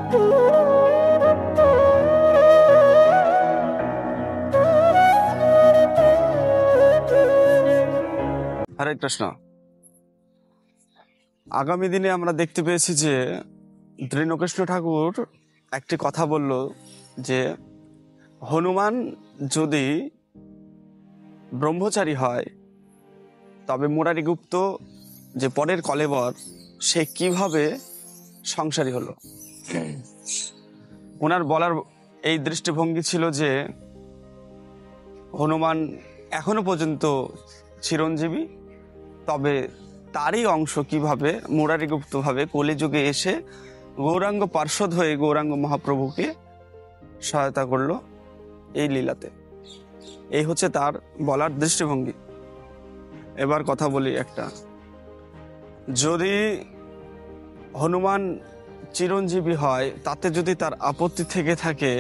হরে কৃষ্ণ। আগামী দিনে আমরা দেখতে পেয়েছি যে দীনকৃষ্ণ ঠাকুর একটি কথা বলল যে হনুমান যদি ব্রহ্মচারী হয় তবে মুরারিগুপ্ত যে পরের কলেবর সে কিভাবে সংসারী হলো। ওনার বলার এই দৃষ্টিভঙ্গি ছিল যে হনুমান এখনো পর্যন্ত চিরঞ্জীবী, তবে তারই অংশ কিভাবে মুরারিগুপ্ত ভাবে কলিযুগে এসে গৌরাঙ্গ পার্ষদ হয়ে গৌরাঙ্গ মহাপ্রভুকে সহায়তা করলো এই লীলাতে। এই হচ্ছে তার বলার দৃষ্টিভঙ্গি। এবার কথা বলি একটা, যদি হনুমান চিরঞ্জীবী হয় তাতে যদি তার আপত্তি থেকে থাকে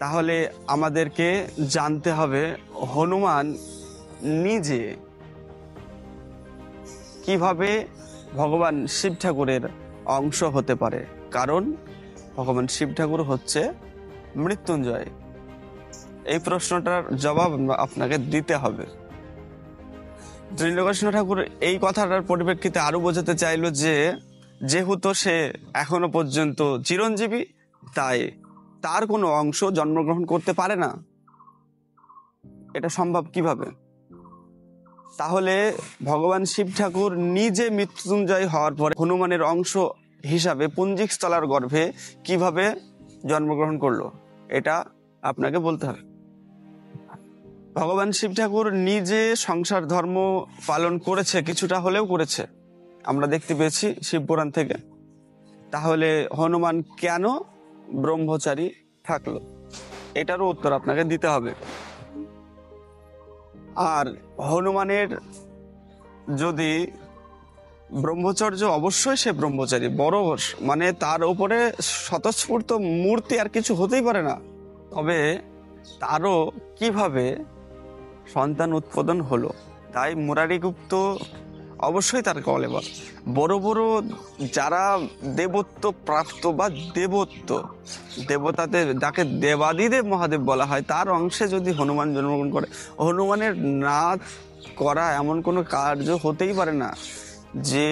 তাহলে আমাদেরকে জানতে হবে হনুমান নিজে কিভাবে ভগবান শিব ঠাকুরের অংশ হতে পারে। কারণ ভগবান শিব ঠাকুর হচ্ছে মৃত্যুঞ্জয়। এই প্রশ্নটার জবাব আপনাকে দিতে হবে। দীনকৃষ্ণ ঠাকুর এই কথাটার পরিপ্রেক্ষিতে আরো বোঝাতে চাইল যে যেহেতু সে এখনো পর্যন্ত চিরঞ্জীবী তাই তার কোনো অংশ জন্মগ্রহণ করতে পারে না। এটা সম্ভব কিভাবে? তাহলে ভগবান শিব ঠাকুর নিজে মৃত্যুঞ্জয় হওয়ার পরে হনুমানের অংশ হিসাবে পুঞ্জিক স্থলার গর্ভে কিভাবে জন্মগ্রহণ করলো এটা আপনাকে বলতে হবে। ভগবান শিব ঠাকুর নিজে সংসার ধর্ম পালন করেছে, কিছুটা হলেও করেছে, আমরা দেখতে পেয়েছি শিবপুরাণ থেকে। তাহলে হনুমান কেন ব্রহ্মচারী থাকলো এটারও উত্তর আপনাকে দিতে হবে। আর হনুমানের যদি ব্রহ্মচর্য, অবশ্যই সে ব্রহ্মচারী, বড় মানে তার উপরে স্বতঃস্ফূর্ত মূর্তি আর কিছু হতেই পারে না। তবে তারও কিভাবে সন্তান উৎপাদন হলো, তাই মুরারিগুপ্ত অবশ্যই তার কলেবর। বড় বড় যারা দেবত্ব প্রাপ্ত বা দেবতাদের যাকে দেবাদিদেব মহাদেব বলা হয়, তার অংশে যদি হনুমান জন্মগ্রহণ করে, হনুমানের না করা এমন কোনো কার্য হতেই পারে না। যে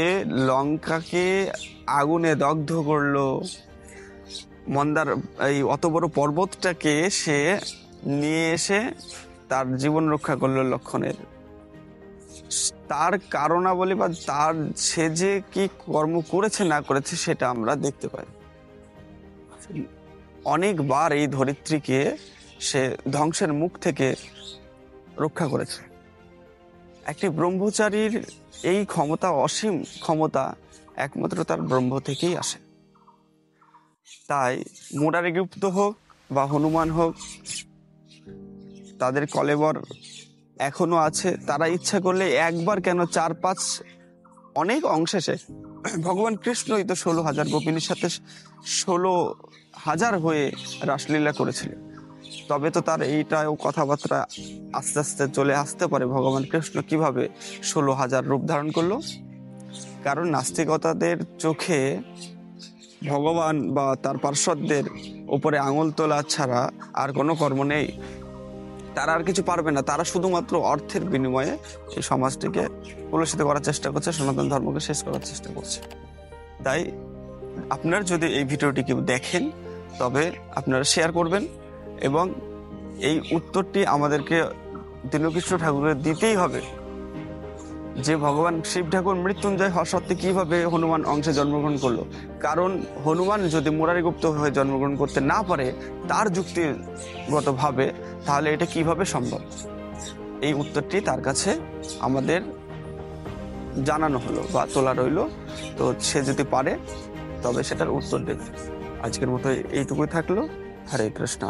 লঙ্কাকে আগুনে দগ্ধ করলো, মন্দার এই অত বড় পর্বতটাকে সে নিয়ে এসে তার জীবন রক্ষা করলো লক্ষণের, তার কারণাবলী বা তার সে যে কি কর্ম করেছে না করেছে সেটা আমরা দেখতে পাই। অনেকবার এই ধরিত্রীকে সে ধ্বংসের মুখ থেকে রক্ষা করেছে। একটি ব্রহ্মচারীর এই ক্ষমতা, অসীম ক্ষমতা একমাত্র তার ব্রহ্ম থেকেই আসে। তাই মুরারিগুপ্ত হোক বা হনুমান হোক, তাদের কলেবর এখনো আছে। তারা ইচ্ছা করলে একবার কেন 4-5 অনেক অংশে ভগবান কৃষ্ণই তো 16,000 গোপিনীর সাথে 16,000 হয়ে রাসলীলা করেছিলেন। তবে তো তার এইটাও কথাবার্তা আস্তে আস্তে চলে আসতে পারে ভগবান কৃষ্ণ কিভাবে 16,000 রূপ ধারণ করলো। কারণ নাস্তিকতাদের চোখে ভগবান বা তার পার্শ্বদের উপরে আঙুল তোলা ছাড়া আর কোনো কর্ম নেই। তারা আর কিছু পারবে না। তারা শুধুমাত্র অর্থের বিনিময়ে এই সমাজটিকে কলুষিত করার চেষ্টা করছে, সনাতন ধর্মকে শেষ করার চেষ্টা করছে। তাই আপনারা যদি এই ভিডিওটি কেউ দেখেন তবে আপনারা শেয়ার করবেন এবং এই উত্তরটি আমাদেরকে দীনকৃষ্ণ ঠাকুরের দিতেই হবে যে ভগবান শিব ঠাকুর মৃত্যুঞ্জয় হওয়া সত্ত্বে কিভাবে হনুমান অংশে জন্মগ্রহণ করলো। কারণ হনুমান যদি মুরারিগুপ্ত হয়ে জন্মগ্রহণ করতে না পারে তার যুক্তিগতভাবে, তাহলে এটা কিভাবে সম্ভব? এই উত্তরটি তার কাছে আমাদের জানানো হলো বা তোলা রইলো। তো সে যদি পারে তবে সেটার উত্তর দেবে। আজকের মতো এইটুকুই থাকলো। হরে কৃষ্ণ।